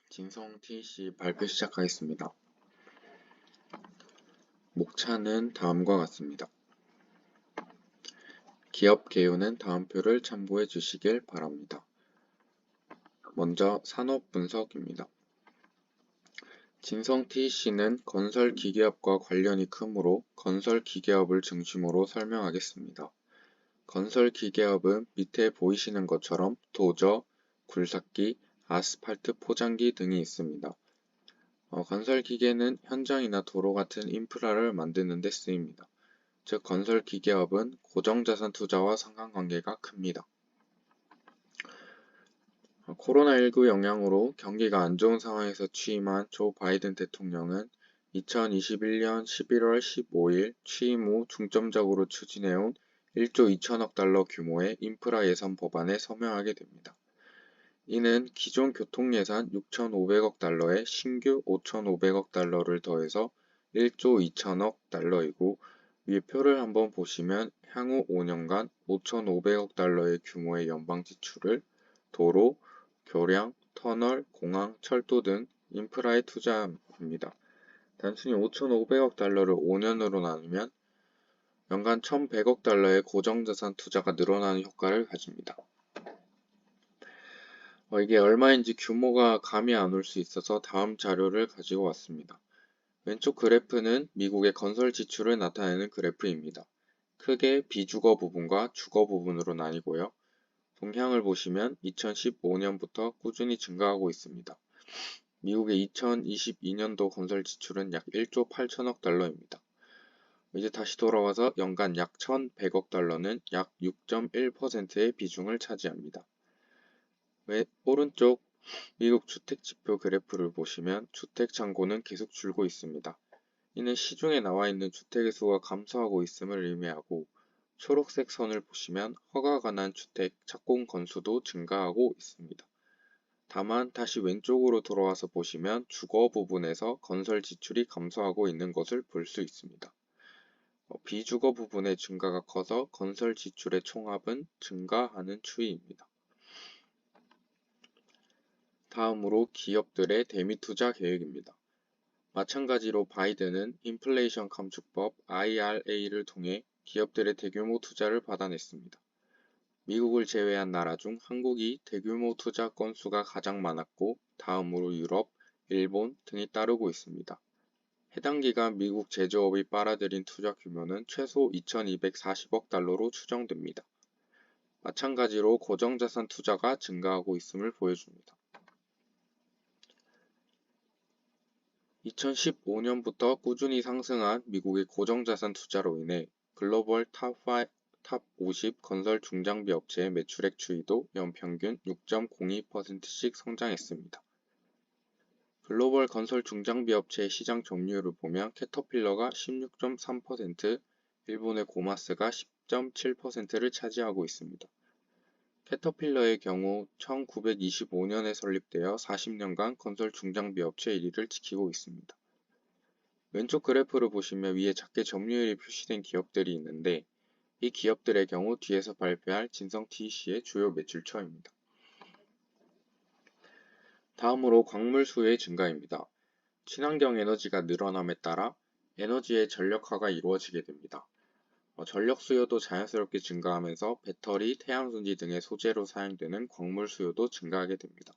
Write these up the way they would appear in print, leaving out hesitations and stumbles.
진성 TC 발표 시작하겠습니다. 목차는 다음과 같습니다. 기업 개요는 다음 표를 참고해 주시길 바랍니다. 먼저 산업 분석입니다. 진성 TC는 건설 기계업과 관련이 크므로 건설 기계업을 중심으로 설명하겠습니다. 건설 기계업은 밑에 보이시는 것처럼 도저, 굴삭기, 아스팔트 포장기 등이 있습니다. 건설 기계는 현장이나 도로 같은 인프라를 만드는 데 쓰입니다. 즉 건설 기계업은 고정자산 투자와 상관관계가 큽니다. 코로나19 영향으로 경기가 안 좋은 상황에서 취임한 조 바이든 대통령은 2021년 11월 15일 취임 후 중점적으로 추진해온 1조 2천억 달러 규모의 인프라 예산 법안에 서명하게 됩니다. 이는 기존 교통예산 6,500억 달러에 신규 5,500억 달러를 더해서 1조 2천억 달러이고 위에 표를 한번 보시면 향후 5년간 5,500억 달러의 규모의 연방 지출을 도로, 교량, 터널, 공항, 철도 등 인프라에 투자합니다. 단순히 5,500억 달러를 5년으로 나누면 연간 1,100억 달러의 고정자산 투자가 늘어나는 효과를 가집니다. 이게 얼마인지 규모가 감이 안 올 수 있어서 다음 자료를 가지고 왔습니다. 왼쪽 그래프는 미국의 건설 지출을 나타내는 그래프입니다. 크게 비주거 부분과 주거 부분으로 나뉘고요. 동향을 보시면 2015년부터 꾸준히 증가하고 있습니다. 미국의 2022년도 건설 지출은 약 1조 8천억 달러입니다. 이제 다시 돌아와서 연간 약 1,100억 달러는 약 6.1%의 비중을 차지합니다. 오른쪽 미국 주택지표 그래프를 보시면 주택 잔고는 계속 줄고 있습니다. 이는 시중에 나와 있는 주택의 수가 감소하고 있음을 의미하고 초록색 선을 보시면 허가가 난 주택 착공 건수도 증가하고 있습니다. 다만 다시 왼쪽으로 돌아와서 보시면 주거 부분에서 건설 지출이 감소하고 있는 것을 볼 수 있습니다. 비주거 부분의 증가가 커서 건설 지출의 총합은 증가하는 추이입니다. 다음으로 기업들의 대미 투자 계획입니다. 마찬가지로 바이든은 인플레이션 감축법 IRA를 통해 기업들의 대규모 투자를 받아냈습니다. 미국을 제외한 나라 중 한국이 대규모 투자 건수가 가장 많았고 다음으로 유럽, 일본 등이 따르고 있습니다. 해당 기간 미국 제조업이 빨아들인 투자 규모는 최소 2,240억 달러로 추정됩니다. 마찬가지로 고정자산 투자가 증가하고 있음을 보여줍니다. 2015년부터 꾸준히 상승한 미국의 고정자산 투자로 인해 글로벌 탑 50 건설 중장비 업체의 매출액 추이도 연평균 6.02%씩 성장했습니다. 글로벌 건설 중장비 업체의 시장 점유율을 보면 캐터필러가 16.3%, 일본의 고마스가 10.7%를 차지하고 있습니다. 캐터필러의 경우 1925년에 설립되어 40년간 건설 중장비 업체 1위를 지키고 있습니다. 왼쪽 그래프를 보시면 위에 작게 점유율이 표시된 기업들이 있는데 이 기업들의 경우 뒤에서 발표할 진성 TC의 주요 매출처입니다. 다음으로 광물 수요의 증가입니다. 친환경 에너지가 늘어남에 따라 에너지의 전력화가 이루어지게 됩니다. 전력 수요도 자연스럽게 증가하면서 배터리, 태양전지 등의 소재로 사용되는 광물 수요도 증가하게 됩니다.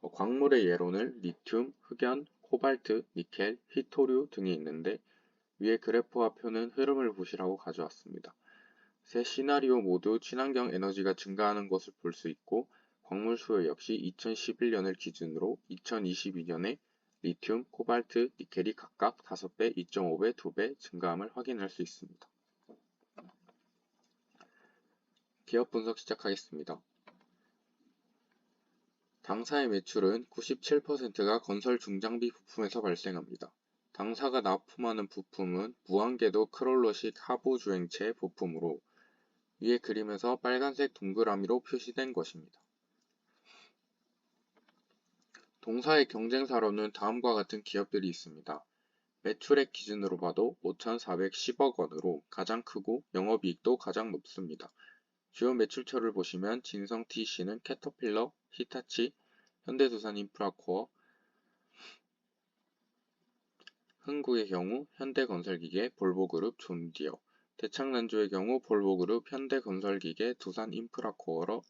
광물의 예로는 리튬, 흑연, 코발트, 니켈, 히토류 등이 있는데 위의 그래프와 표는 흐름을 보시라고 가져왔습니다. 세 시나리오 모두 친환경 에너지가 증가하는 것을 볼 수 있고 광물 수요 역시 2011년을 기준으로 2022년에 리튬, 코발트, 니켈이 각각 5배, 2.5배, 2배 증가함을 확인할 수 있습니다. 기업 분석 시작하겠습니다. 당사의 매출은 97%가 건설 중장비 부품에서 발생합니다. 당사가 납품하는 부품은 무한궤도 크롤러식 하부 주행체 부품으로 위의 그림에서 빨간색 동그라미로 표시된 것입니다. 동사의 경쟁사로는 다음과 같은 기업들이 있습니다. 매출액 기준으로 봐도 5,410억 원으로 가장 크고 영업이익도 가장 높습니다. 주요 매출처를 보시면 진성 TC는 캐터필러, 히타치, 현대두산 인프라코어, 흥국의 경우 현대건설기계, 볼보그룹, 존디어, 대창난조의 경우 볼보그룹, 현대건설기계, 두산인프라코어러,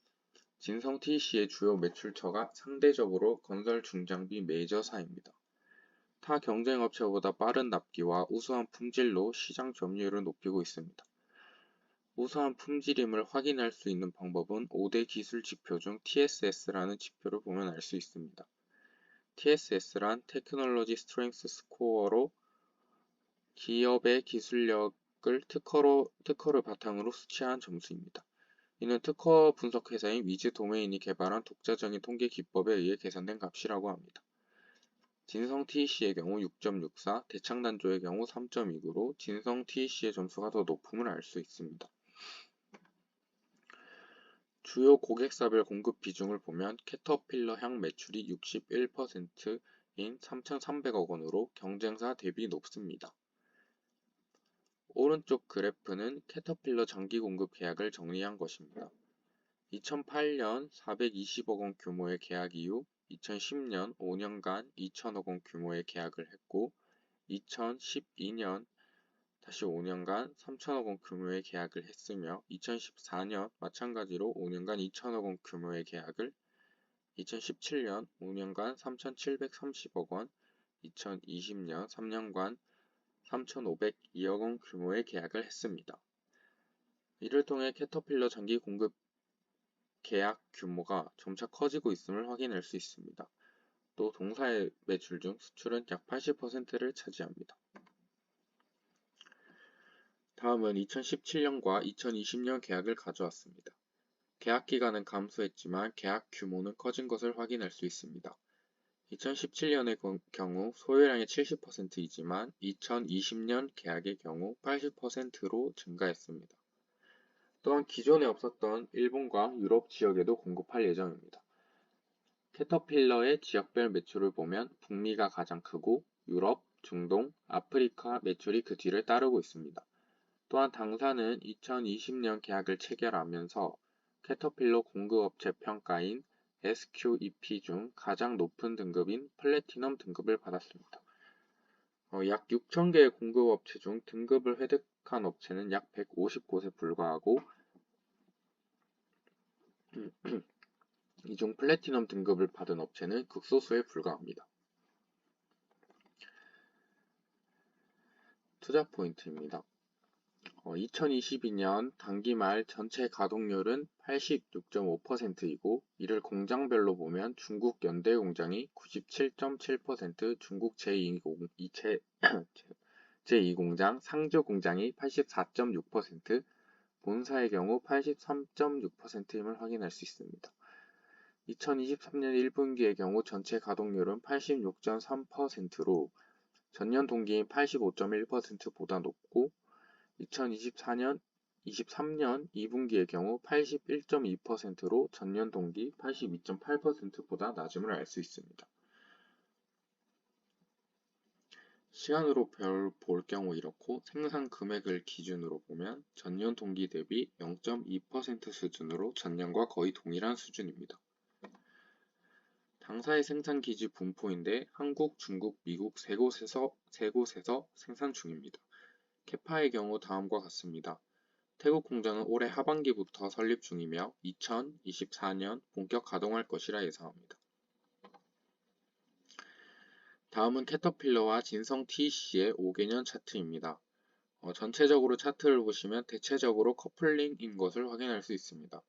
진성TC의 주요 매출처가 상대적으로 건설 중장비 메이저사입니다. 타 경쟁업체보다 빠른 납기와 우수한 품질로 시장 점유율을 높이고 있습니다. 우수한 품질임을 확인할 수 있는 방법은 5대 기술 지표 중 TSS라는 지표를 보면 알 수 있습니다. TSS란 테크놀로지 스트렝스 스코어로 기업의 기술력을 특허를 바탕으로 수치한 점수입니다. 이는 특허 분석 회사인 위즈 도메인이 개발한 독자적인 통계 기법에 의해 계산된 값이라고 합니다. 진성TC의 경우 6.64, 대창난조의 경우 3.29로 진성TC의 점수가 더 높음을 알 수 있습니다. 주요 고객사별 공급 비중을 보면 캐터필러향 매출이 61%인 3,300억 원으로 경쟁사 대비 높습니다. 오른쪽 그래프는 캐터필러 장기 공급 계약을 정리한 것입니다. 2008년 420억 원 규모의 계약 이후 2010년 5년간 2천억 원 규모의 계약을 했고 2012년 다시 5년간 3천억 원 규모의 계약을 했으며 2014년 마찬가지로 5년간 2천억 원 규모의 계약을 2017년 5년간 3,730억 원 2020년 3년간 3,502억 원 규모의 계약을 했습니다. 이를 통해 캐터필러 장기 공급 계약 규모가 점차 커지고 있음을 확인할 수 있습니다. 또 동사의 매출 중 수출은 약 80%를 차지합니다. 다음은 2017년과 2020년 계약을 가져왔습니다. 계약 기간은 감소했지만 계약 규모는 커진 것을 확인할 수 있습니다. 2017년의 경우 소요량이 70%이지만 2020년 계약의 경우 80%로 증가했습니다. 또한 기존에 없었던 일본과 유럽 지역에도 공급할 예정입니다. 캐터필러의 지역별 매출을 보면 북미가 가장 크고 유럽, 중동, 아프리카 매출이 그 뒤를 따르고 있습니다. 또한 당사는 2020년 계약을 체결하면서 캐터필러 공급업체 평가인 SQEP 중 가장 높은 등급인 플래티넘 등급을 받았습니다. 약 6,000개의 공급업체 중 등급을 획득한 업체는 약 150곳에 불과하고 이 중 플래티넘 등급을 받은 업체는 극소수에 불과합니다. 투자 포인트입니다. 2022년 당기 말 전체 가동률은 86.5%이고 이를 공장별로 보면 중국 연대 공장이 97.7%, 중국 제2공장, 상주 공장이 84.6%, 본사의 경우 83.6%임을 확인할 수 있습니다. 2023년 1분기의 경우 전체 가동률은 86.3%로 전년 동기인 85.1%보다 높고 2023년 2분기의 경우 81.2%로 전년 동기 82.8%보다 낮음을 알 수 있습니다. 시간으로 볼 경우 이렇고 생산 금액을 기준으로 보면 전년 동기 대비 0.2% 수준으로 전년과 거의 동일한 수준입니다. 당사의 생산 기지 분포인데 한국, 중국, 미국 세 곳에서 생산 중입니다. 캐파의 경우 다음과 같습니다. 태국 공장은 올해 하반기부터 설립 중이며 2024년 본격 가동할 것이라 예상합니다. 다음은 캐터필러와 진성TC의 5개년 차트입니다. 전체적으로 차트를 보시면 대체적으로 커플링인 것을 확인할 수 있습니다.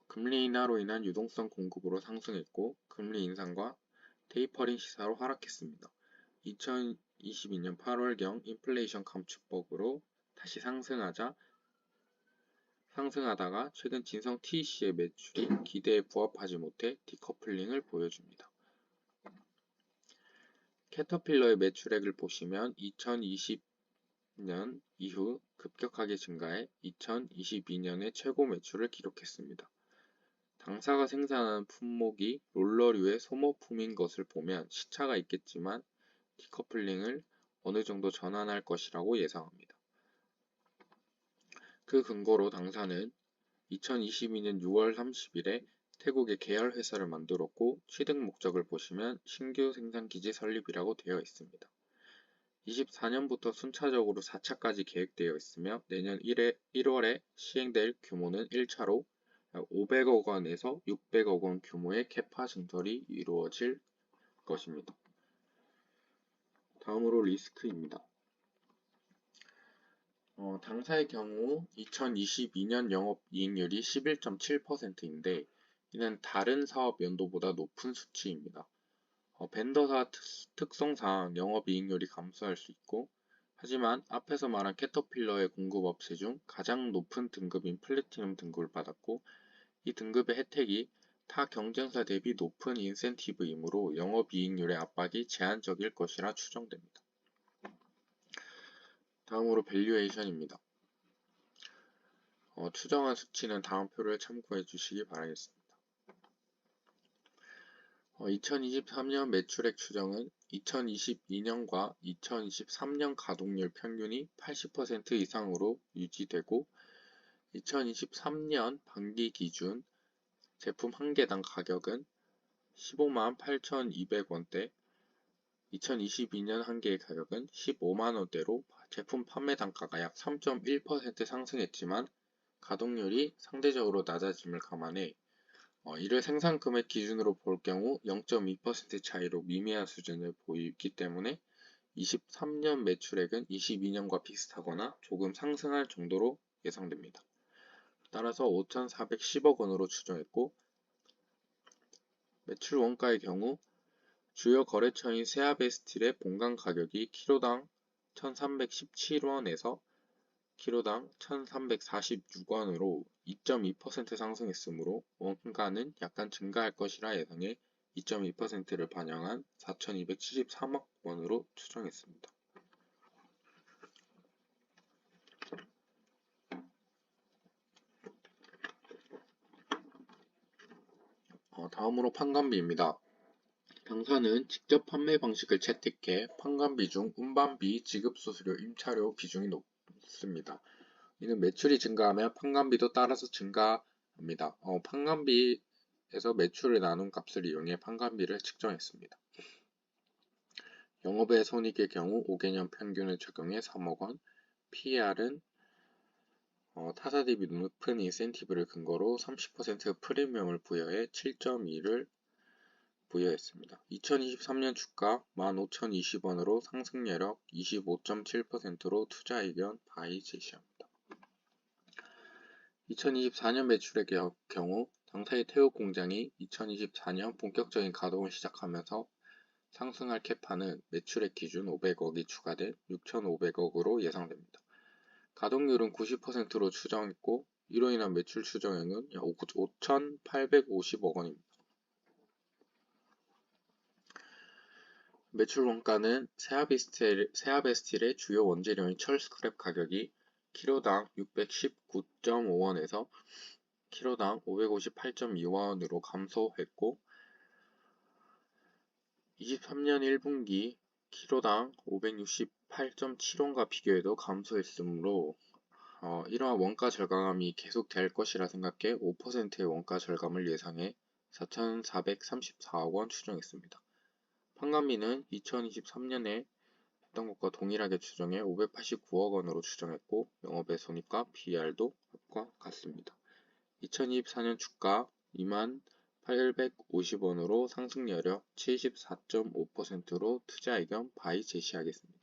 금리 인하로 인한 유동성 공급으로 상승했고 금리 인상과 테이퍼링 시사로 하락했습니다. 2022년 8월경 인플레이션 감축법으로 다시 상승하다가 최근 진성TC의 매출이 기대에 부합하지 못해 디커플링을 보여줍니다. 캐터필러의 매출액을 보시면 2020년 이후 급격하게 증가해 2022년에 최고 매출을 기록했습니다. 당사가 생산하는 품목이 롤러류의 소모품인 것을 보면 시차가 있겠지만 디커플링을 어느 정도 전환할 것이라고 예상합니다. 그 근거로 당사는 2022년 6월 30일에 태국에 계열 회사를 만들었고 취득 목적을 보시면 신규 생산기지 설립이라고 되어 있습니다. 24년부터 순차적으로 4차까지 계획되어 있으며 내년 1월에 시행될 규모는 1차로 500억 원에서 600억 원 규모의 캐파 증설이 이루어질 것입니다. 다음으로 리스크입니다. 당사의 경우 2022년 영업이익률이 11.7%인데 이는 다른 사업 연도보다 높은 수치입니다. 벤더사 특성상 영업이익률이 감소할 수 있고 하지만 앞에서 말한 캐터필러의 공급 업체 중 가장 높은 등급인 플래티넘 등급을 받았고 이 등급의 혜택이 타 경쟁사 대비 높은 인센티브이므로 영업이익률의 압박이 제한적일 것이라 추정됩니다. 다음으로 밸류에이션입니다. 추정한 수치는 다음 표를 참고해 주시기 바라겠습니다. 2023년 매출액 추정은 2022년과 2023년 가동률 평균이 80% 이상으로 유지되고 2023년 반기 기준 제품 한 개당 가격은 15만 8,200원대, 2022년 한 개의 가격은 15만 원대로 제품 판매 단가가 약 3.1% 상승했지만 가동률이 상대적으로 낮아짐을 감안해 이를 생산 금액 기준으로 볼 경우 0.2% 차이로 미미한 수준을 보이기 때문에 23년 매출액은 22년과 비슷하거나 조금 상승할 정도로 예상됩니다. 따라서 5,410억 원으로 추정했고 매출 원가의 경우 주요 거래처인 세아베스틸의 본관 가격이 키로당 1,317원에서 키로당 1,346원으로 2.2% 상승했으므로 원가는 약간 증가할 것이라 예상해 2.2%를 반영한 4,273억 원으로 추정했습니다. 다음으로 판관비입니다. 당사는 직접 판매 방식을 채택해 판관비 중 운반비, 지급수수료, 임차료 비중이 높습니다. 이는 매출이 증가하면 판관비도 따라서 증가합니다. 판관비에서 매출을 나눈 값을 이용해 판관비를 측정했습니다. 영업외 손익의 경우 5개년 평균을 적용해 3억 원, PER은 타사 대비 높은 인센티브를 근거로 30% 프리미엄을 부여해 7.2를 부여했습니다. 2023년 주가 15,020원으로 상승여력 25.7%로 투자 의견 바이 제시합니다. 2024년 매출의 경우 당사의 태국 공장이 2024년 본격적인 가동을 시작하면서 상승할 캐파는 매출액 기준 500억이 추가된 6,500억으로 예상됩니다. 가동률은 90%로 추정했고 이로 인한 매출 추정액은 약 5,850억 원입니다. 매출 원가는 세아베스틸의 주요 원재료인 철 스크랩 가격이 키로당 619.5원에서 키로당 558.2원으로 감소했고 23년 1분기 키로당 568.7원과 비교해도 감소했으므로 이러한 원가 절감이 계속될 것이라 생각해 5%의 원가 절감을 예상해 4,434억 원 추정했습니다. 판관비는 2023년에 했던 것과 동일하게 추정해 589억 원으로 추정했고 영업외 손익과 PER도 앞과 같습니다. 2024년 주가 28,850원으로 상승 여력 74.5%로 투자 의견 바이 제시하겠습니다.